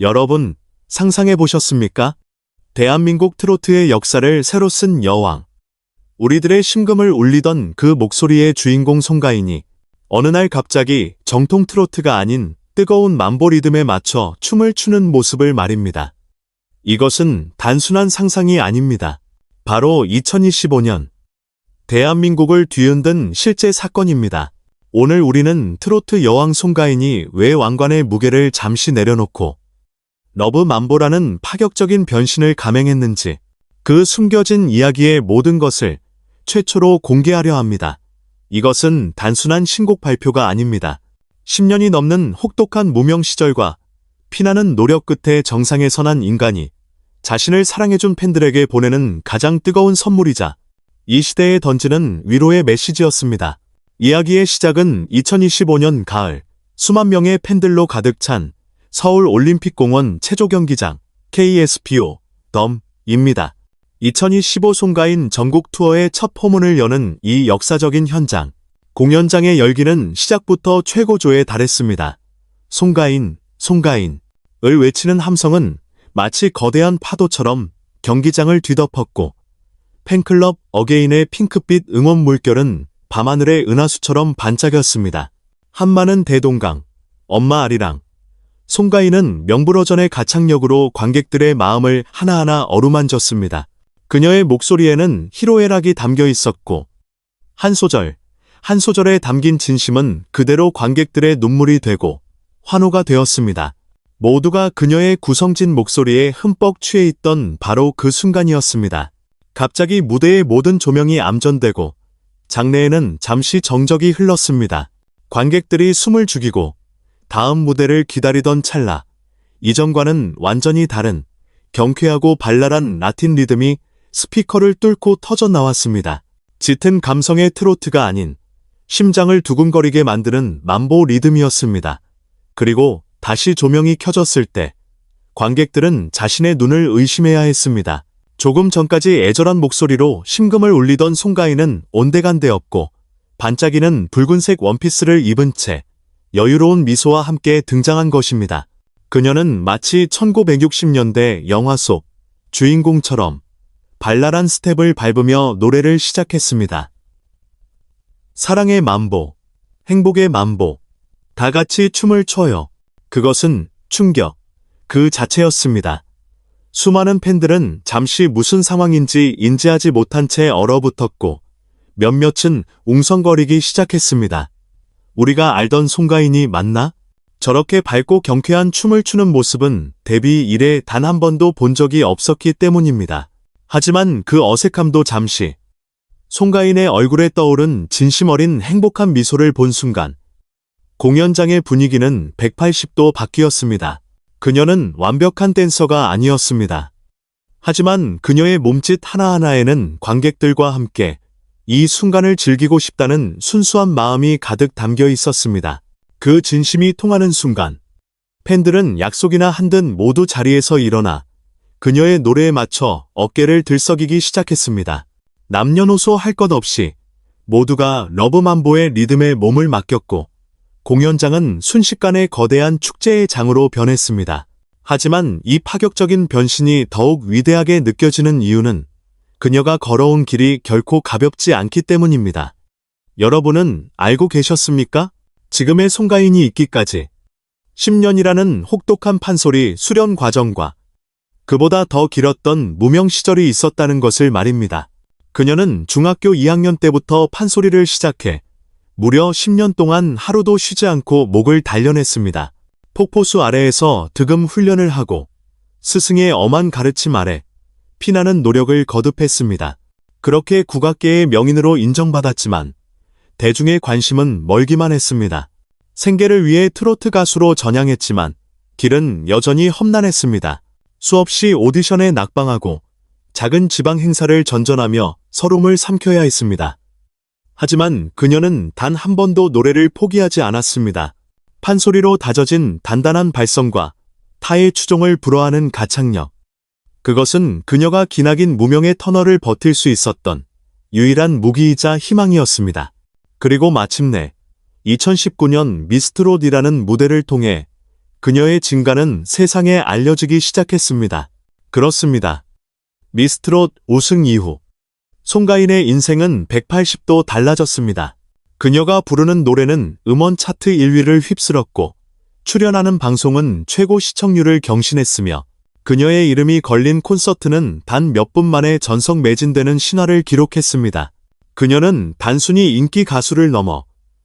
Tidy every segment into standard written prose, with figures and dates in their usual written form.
여러분, 상상해 보셨습니까? 대한민국 트로트의 역사를 새로 쓴 여왕. 우리들의 심금을 울리던 그 목소리의 주인공 송가인이 어느 날 갑자기 정통 트로트가 아닌 뜨거운 만보 리듬에 맞춰 춤을 추는 모습을 말입니다. 이것은 단순한 상상이 아닙니다. 바로 2025년 대한민국을 뒤흔든 실제 사건입니다. 오늘 우리는 트로트 여왕 송가인이 왜 왕관의 무게를 잠시 내려놓고 러브 만보라는 파격적인 변신을 감행했는지 그 숨겨진 이야기의 모든 것을 최초로 공개하려 합니다. 이것은 단순한 신곡 발표가 아닙니다. 10년이 넘는 혹독한 무명 시절과 피나는 노력 끝에 정상에 선한 인간이 자신을 사랑해준 팬들에게 보내는 가장 뜨거운 선물이자 이 시대에 던지는 위로의 메시지였습니다. 이야기의 시작은 2025년 가을, 수만 명의 팬들로 가득 찬 서울 올림픽공원 체조경기장 KSPO 덤입니다. 2025 송가인 전국 투어의 첫 포문을 여는 이 역사적인 현장. 공연장의 열기는 시작부터 최고조에 달했습니다. 송가인, 송가인을 외치는 함성은 마치 거대한 파도처럼 경기장을 뒤덮었고 팬클럽 어게인의 핑크빛 응원 물결은 밤하늘의 은하수처럼 반짝였습니다. 한마는 대동강, 엄마 아리랑. 송가인은 명불허전의 가창력으로 관객들의 마음을 하나하나 어루만졌습니다. 그녀의 목소리에는 희로애락이 담겨 있었고 한 소절에 담긴 진심은 그대로 관객들의 눈물이 되고 환호가 되었습니다. 모두가 그녀의 구성진 목소리에 흠뻑 취해 있던 바로 그 순간이었습니다. 갑자기 무대의 모든 조명이 암전되고 장내에는 잠시 정적이 흘렀습니다. 관객들이 숨을 죽이고 다음 무대를 기다리던 찰나, 이전과는 완전히 다른 경쾌하고 발랄한 라틴 리듬이 스피커를 뚫고 터져나왔습니다. 짙은 감성의 트로트가 아닌 심장을 두근거리게 만드는 만보 리듬이었습니다. 그리고 다시 조명이 켜졌을 때 관객들은 자신의 눈을 의심해야 했습니다. 조금 전까지 애절한 목소리로 심금을 울리던 송가인은 온데간데 없고 반짝이는 붉은색 원피스를 입은 채 여유로운 미소와 함께 등장한 것입니다. 그녀는 마치 1960년대 영화 속 주인공처럼 발랄한 스텝을 밟으며 노래를 시작했습니다. 사랑의 만보, 행복의 만보, 다 같이 춤을 춰요. 그것은 충격 그 자체였습니다. 수많은 팬들은 잠시 무슨 상황인지 인지하지 못한 채 얼어붙었고 몇몇은 웅성거리기 시작했습니다. 우리가 알던 송가인이 맞나? 저렇게 밝고 경쾌한 춤을 추는 모습은 데뷔 이래 단 한 번도 본 적이 없었기 때문입니다. 하지만 그 어색함도 잠시 송가인의 얼굴에 떠오른 진심 어린 행복한 미소를 본 순간 공연장의 분위기는 180도 바뀌었습니다. 그녀는 완벽한 댄서가 아니었습니다. 하지만 그녀의 몸짓 하나하나에는 관객들과 함께 이 순간을 즐기고 싶다는 순수한 마음이 가득 담겨 있었습니다. 그 진심이 통하는 순간 팬들은 약속이나 한 듯 모두 자리에서 일어나 그녀의 노래에 맞춰 어깨를 들썩이기 시작했습니다. 남녀노소 할 것 없이 모두가 러브만보의 리듬에 몸을 맡겼고 공연장은 순식간에 거대한 축제의 장으로 변했습니다. 하지만 이 파격적인 변신이 더욱 위대하게 느껴지는 이유는 그녀가 걸어온 길이 결코 가볍지 않기 때문입니다. 여러분은 알고 계셨습니까? 지금의 송가인이 있기까지 10년이라는 혹독한 판소리 수련 과정과 그보다 더 길었던 무명 시절이 있었다는 것을 말입니다. 그녀는 중학교 2학년 때부터 판소리를 시작해 무려 10년 동안 하루도 쉬지 않고 목을 단련했습니다. 폭포수 아래에서 득음 훈련을 하고 스승의 엄한 가르침 아래 피나는 노력을 거듭했습니다. 그렇게 국악계의 명인으로 인정받았지만 대중의 관심은 멀기만 했습니다. 생계를 위해 트로트 가수로 전향했지만 길은 여전히 험난했습니다. 수없이 오디션에 낙방하고 작은 지방 행사를 전전하며 서름을 삼켜야 했습니다. 하지만 그녀는 단 한 번도 노래를 포기하지 않았습니다. 판소리로 다져진 단단한 발성과 타의 추종을 불허하는 가창력. 그것은 그녀가 기나긴 무명의 터널을 버틸 수 있었던 유일한 무기이자 희망이었습니다. 그리고 마침내 2019년 미스트롯이라는 무대를 통해 그녀의 진가는 세상에 알려지기 시작했습니다. 그렇습니다. 미스트롯 우승 이후 송가인의 인생은 180도 달라졌습니다. 그녀가 부르는 노래는 음원 차트 1위를 휩쓸었고 출연하는 방송은 최고 시청률을 경신했으며 그녀의 이름이 걸린 콘서트는 단 몇 분 만에 전석 매진되는 신화를 기록했습니다. 그녀는 단순히 인기 가수를 넘어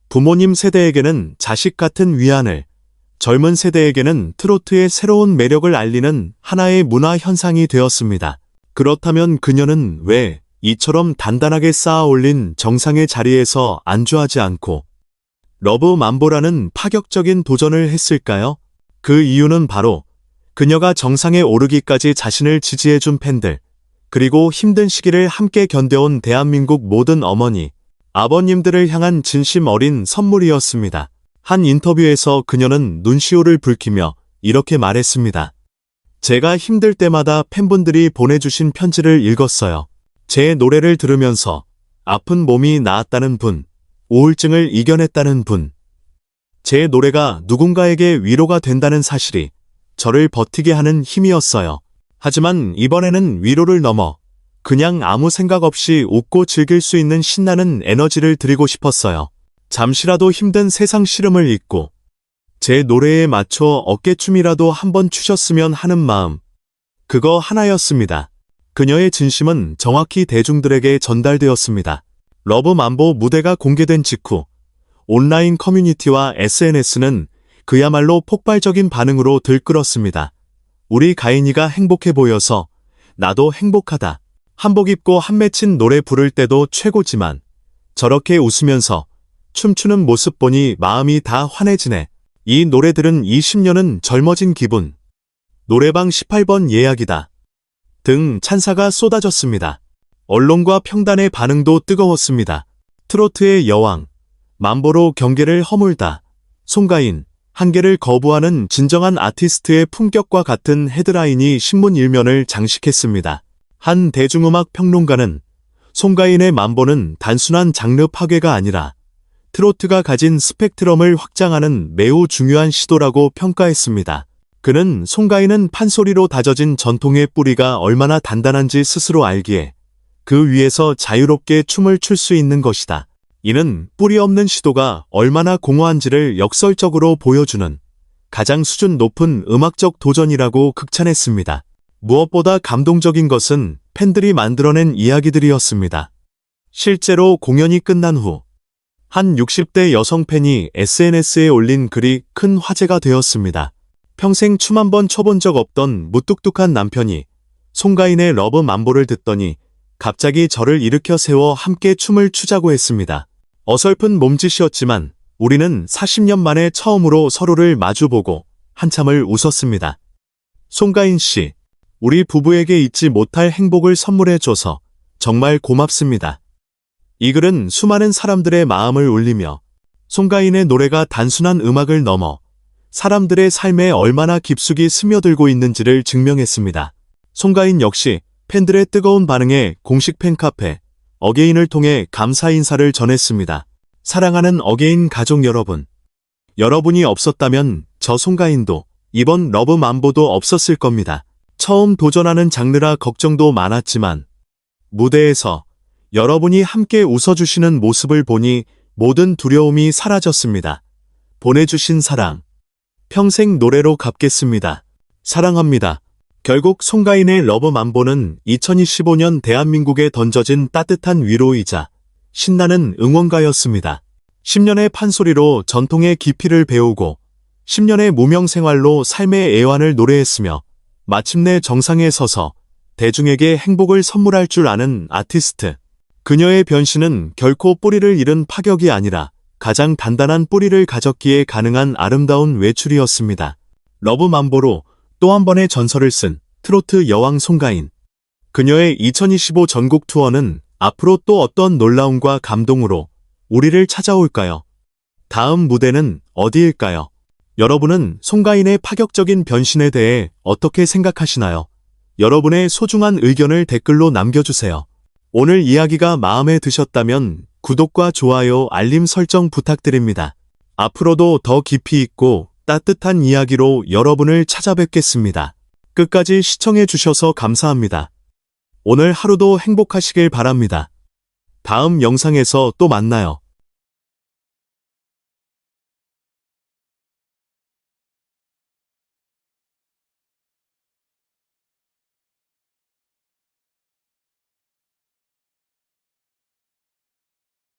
부모님 세대에게는 자식 같은 위안을, 젊은 세대에게는 트로트의 새로운 매력을 알리는 하나의 문화 현상이 되었습니다. 그렇다면 그녀는 왜 이처럼 단단하게 쌓아 올린 정상의 자리에서 안주하지 않고 러브 mambo라는 파격적인 도전을 했을까요? 그 이유는 바로 그녀가 정상에 오르기까지 자신을 지지해준 팬들, 그리고 힘든 시기를 함께 견뎌온 대한민국 모든 어머니, 아버님들을 향한 진심 어린 선물이었습니다. 한 인터뷰에서 그녀는 눈시울을 붉히며 이렇게 말했습니다. 제가 힘들 때마다 팬분들이 보내주신 편지를 읽었어요. 제 노래를 들으면서 아픈 몸이 나았다는 분, 우울증을 이겨냈다는 분, 제 노래가 누군가에게 위로가 된다는 사실이 저를 버티게 하는 힘이었어요. 하지만 이번에는 위로를 넘어 그냥 아무 생각 없이 웃고 즐길 수 있는 신나는 에너지를 드리고 싶었어요. 잠시라도 힘든 세상 시름을 잊고 제 노래에 맞춰 어깨춤이라도 한번 추셨으면 하는 마음. 그거 하나였습니다. 그녀의 진심은 정확히 대중들에게 전달되었습니다. 러브 mambo 무대가 공개된 직후 온라인 커뮤니티와 SNS는 그야말로 폭발적인 반응으로 들끓었습니다. 우리 가인이가 행복해 보여서 나도 행복하다. 한복 입고 한 맺힌 노래 부를 때도 최고지만 저렇게 웃으면서 춤추는 모습 보니 마음이 다 환해지네. 이 노래 들은 20년은 젊어진 기분. 노래방 18번 예약이다. 등 찬사가 쏟아졌습니다. 언론과 평단의 반응도 뜨거웠습니다. 트로트의 여왕, mambo로 경계를 허물다. 송가인, 한계를 거부하는 진정한 아티스트의 품격과 같은 헤드라인이 신문 일면을 장식했습니다. 한 대중음악 평론가는 송가인의 mambo는 단순한 장르 파괴가 아니라 트로트가 가진 스펙트럼을 확장하는 매우 중요한 시도라고 평가했습니다. 그는 송가인은 판소리로 다져진 전통의 뿌리가 얼마나 단단한지 스스로 알기에 그 위에서 자유롭게 춤을 출 수 있는 것이다. 이는 뿌리 없는 시도가 얼마나 공허한지를 역설적으로 보여주는 가장 수준 높은 음악적 도전이라고 극찬했습니다. 무엇보다 감동적인 것은 팬들이 만들어낸 이야기들이었습니다. 실제로 공연이 끝난 후 한 60대 여성 팬이 SNS에 올린 글이 큰 화제가 되었습니다. 평생 춤 한 번 춰본 적 없던 무뚝뚝한 남편이 송가인의 러브 mambo를 듣더니 갑자기 저를 일으켜 세워 함께 춤을 추자고 했습니다. 어설픈 몸짓이었지만 우리는 40년 만에 처음으로 서로를 마주보고 한참을 웃었습니다. 송가인 씨, 우리 부부에게 잊지 못할 행복을 선물해줘서 정말 고맙습니다. 이 글은 수많은 사람들의 마음을 울리며 송가인의 노래가 단순한 음악을 넘어 사람들의 삶에 얼마나 깊숙이 스며들고 있는지를 증명했습니다. 송가인 역시 팬들의 뜨거운 반응에 공식 팬카페 어게인을 통해 감사 인사를 전했습니다. 사랑하는 어게인 가족 여러분, 여러분이 없었다면 저 송가인도 이번 러브 mambo도 없었을 겁니다. 처음 도전하는 장르라 걱정도 많았지만 무대에서 여러분이 함께 웃어주시는 모습을 보니 모든 두려움이 사라졌습니다. 보내주신 사랑, 평생 노래로 갚겠습니다. 사랑합니다. 결국 송가인의 러브 mambo는 2025년 대한민국에 던져진 따뜻한 위로이자 신나는 응원가였습니다. 10년의 판소리로 전통의 깊이를 배우고 10년의 무명 생활로 삶의 애환을 노래했으며 마침내 정상에 서서 대중에게 행복을 선물할 줄 아는 아티스트. 그녀의 변신은 결코 뿌리를 잃은 파격이 아니라 가장 단단한 뿌리를 가졌기에 가능한 아름다운 외출이었습니다. 러브 mambo로 또 한 번의 전설을 쓴 트로트 여왕 송가인. 그녀의 2025 전국 투어는 앞으로 또 어떤 놀라움과 감동으로 우리를 찾아올까요? 다음 무대는 어디일까요? 여러분은 송가인의 파격적인 변신에 대해 어떻게 생각하시나요? 여러분의 소중한 의견을 댓글로 남겨주세요. 오늘 이야기가 마음에 드셨다면 구독과 좋아요, 알림 설정 부탁드립니다. 앞으로도 더 깊이 있고 따뜻한 이야기로 여러분을 찾아뵙겠습니다. 끝까지 시청해 주셔서 감사합니다. 오늘 하루도 행복하시길 바랍니다. 다음 영상에서 또 만나요.